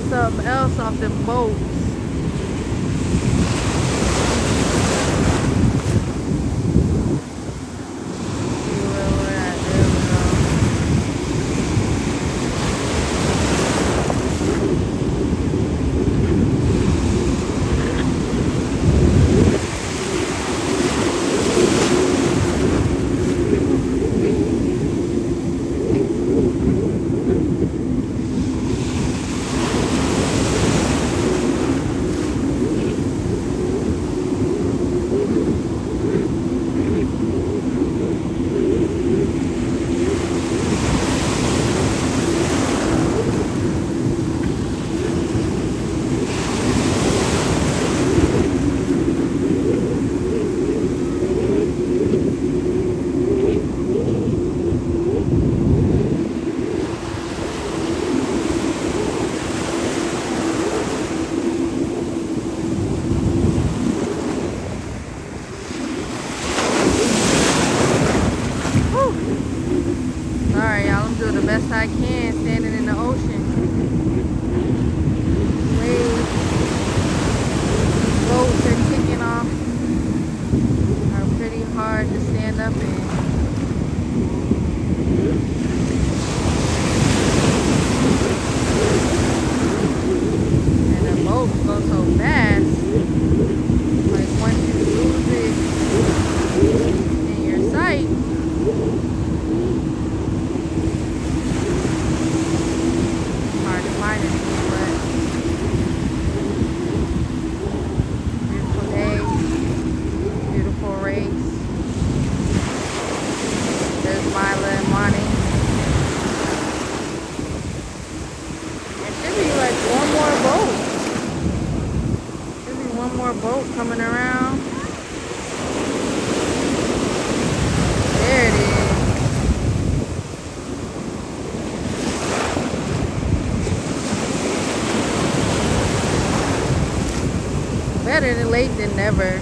something else off the boats. Best I can, standing in the ocean. Waves, boats are kicking off, are pretty hard to stand up in. And the boats go so fast. Like once you lose it in your sight, boat coming around. There it is. Better than late than never.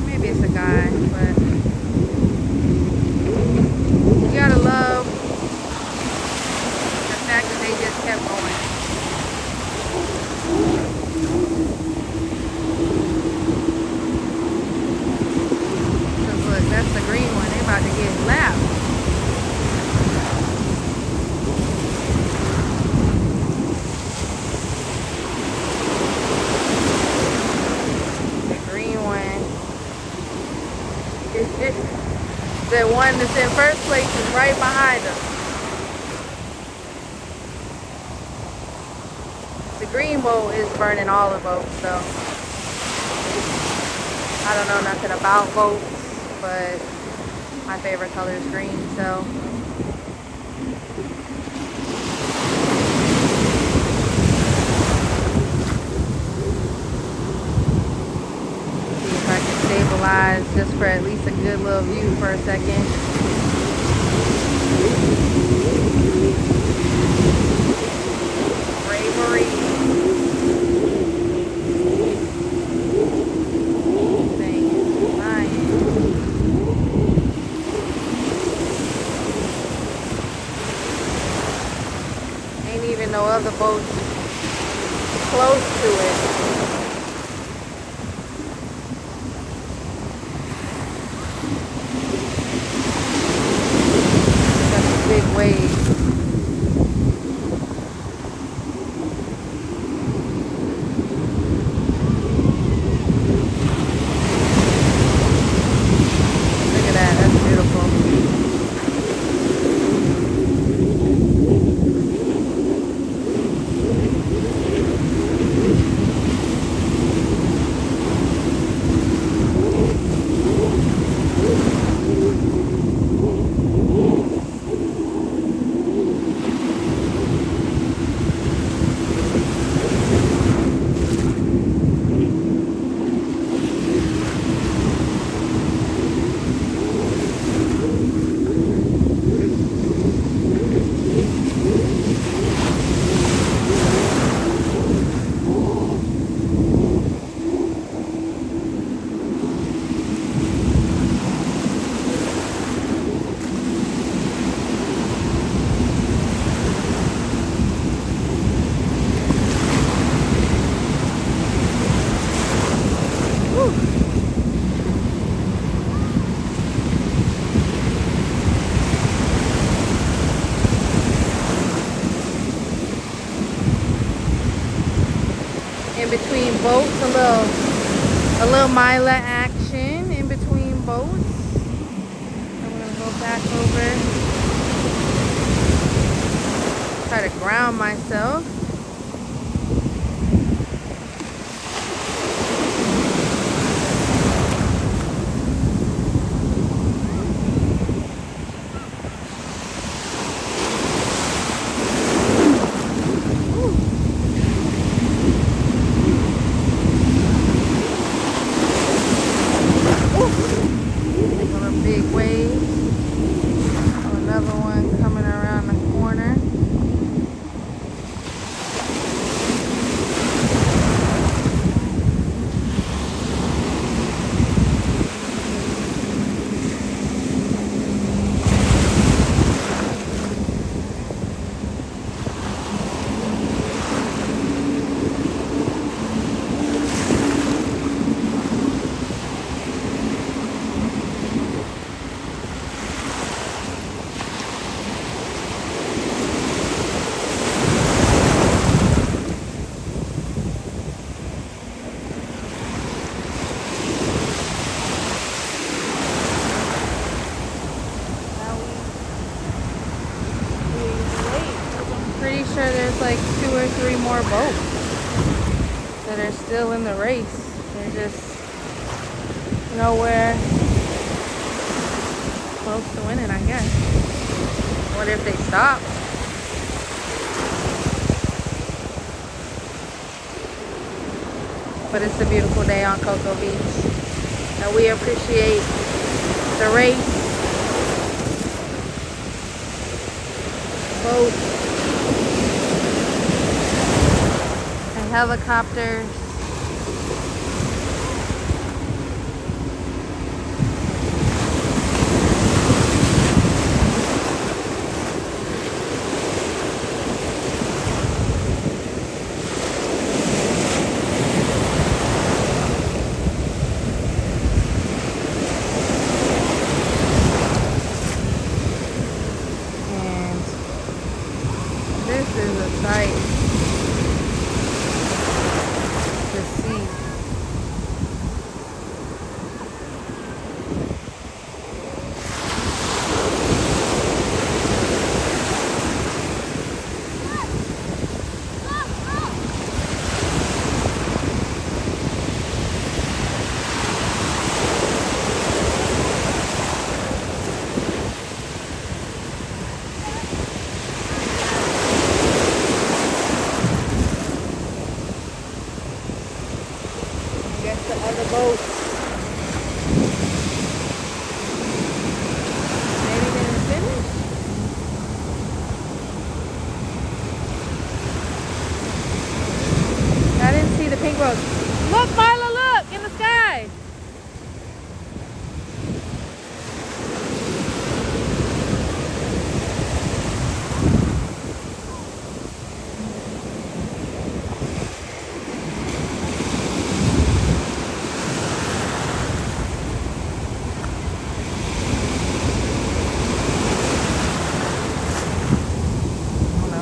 Maybe it's a guy, but you gotta love the fact that they just kept going. Cause look, that's the green one. They about to get lapped. The one that's in first place is right behind them. The green boat is burning all the boats, so I don't know nothing about boats, but my favorite color is green, so stabilize just for at least a good little view for a second. Bravery. Thing is flying. Ain't even no other boats close to it. Big wave. Look at that, that's beautiful. in between boats, a little Mila action in between boats. I'm gonna go back over, try to ground myself. Big waves. Another one coming around the corner. Pretty sure there's like 2 or 3 more boats that are still in the race. They're just nowhere close to winning, I guess. What if they stop? But it's a beautiful day on Cocoa Beach, and we appreciate the race, boats, and helicopters. This is a sight to see. The other boats. Maybe didn't finish. I didn't see the pink boats. Look, Mila, look in the sky.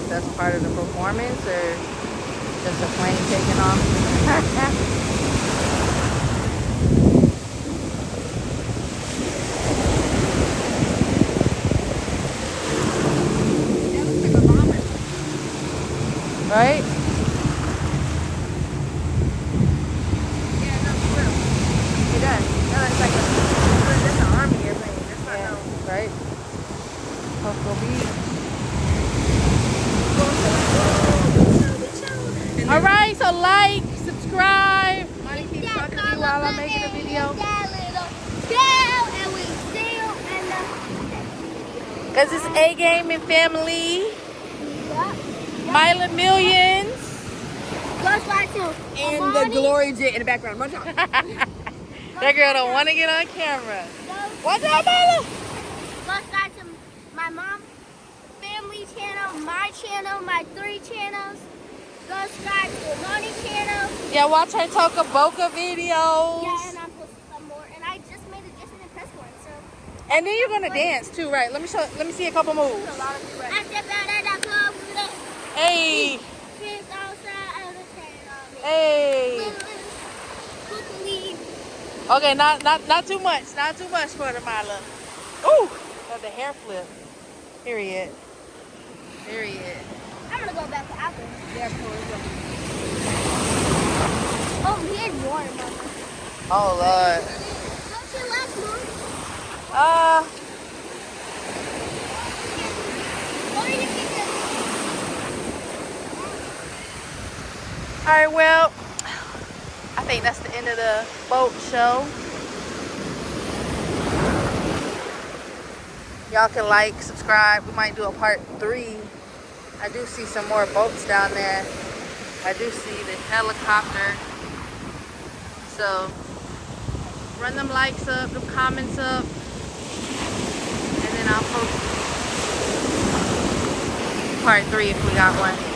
That's part of the performance, or just a plane taking off. That looks like a bomber. Right? Yeah, no, for real. It does. No, it's like that's an army airplane. That's not no. Right? Cocoa Beach. All right, so like, subscribe. Money keeps talking to you while I'm making a video. Because it's A Game and Family. Mila Millions. And the Glory Jet in the background. One time. That girl don't want to get on camera. What's up, Mila? My mom, family channel, my channel, my 3 channels. Go subscribe to the Money channel. Yeah, watch her Toka Boca videos. Yeah, and I'm posting some more. And I just made a Just an Impress one, so. And then you're gonna dance too, right? Let me see a couple moves. Hey. Kids outside of the channel. Hey. Okay, not too much. Not too much for the Mila. Ooh, got the hair flip. Period. Period. I'm gonna go back to Apple. Yeah, oh, here's water, Mama. Oh Lord. Don't you like Mom? All right. Well, I think that's the end of the boat show. Y'all can like, subscribe. We might do a part 3. I do see some more boats down there. I do see the helicopter. So run them likes up, them comments up, and then I'll post part 3 if we got one.